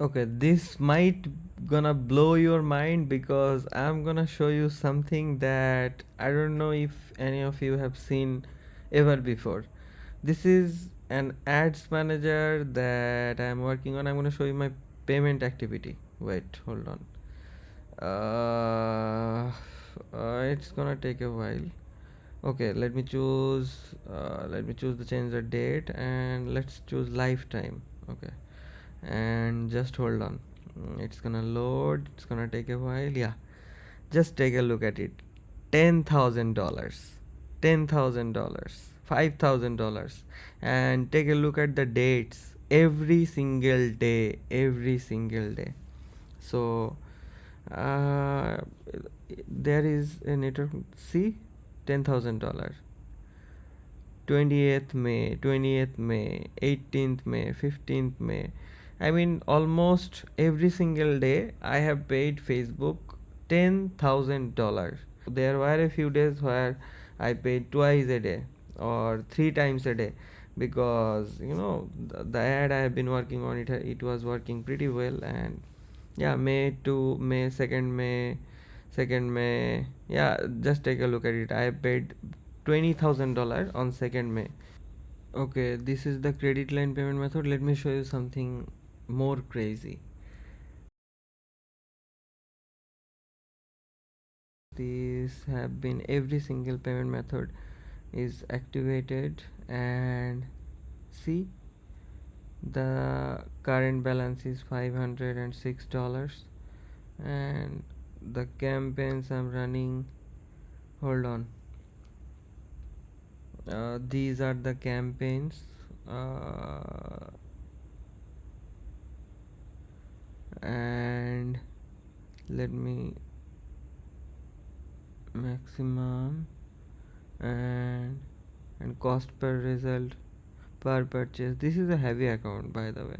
Okay, this might gonna blow your mind because I'm gonna show you something that I don't know if any of you have seen ever before. This is an ads manager that I'm working on. I'm gonna show you my payment activity. Wait, hold on. It's gonna take a while. Okay, let me choose the change the date, and let's choose lifetime. Okay, and just hold on. It's gonna load, it's gonna take a while. Yeah, just take a look at it. $10,000, $10,000, $5,000, and take a look at the dates. Every single day, every single day. So uh, there is a network. See, $10,000. 20th May, 20th May, 18th May, 15th May. I mean, almost every single day I have paid Facebook $10,000. There were a few days where I paid twice a day or three times a day because the ad I have been working on it was working pretty well. And yeah, May to May, 2nd May, yeah, just take a look at it. I paid $20,000 on 2nd May. Okay, this is the credit line payment method. Let me show you something more crazy. These have been every single payment method is activated, and see, the current balance is $506, and the campaigns I'm running, hold on, these are the campaigns, uh, and let me maximum, and cost per result per purchase. This is a heavy account, by the way.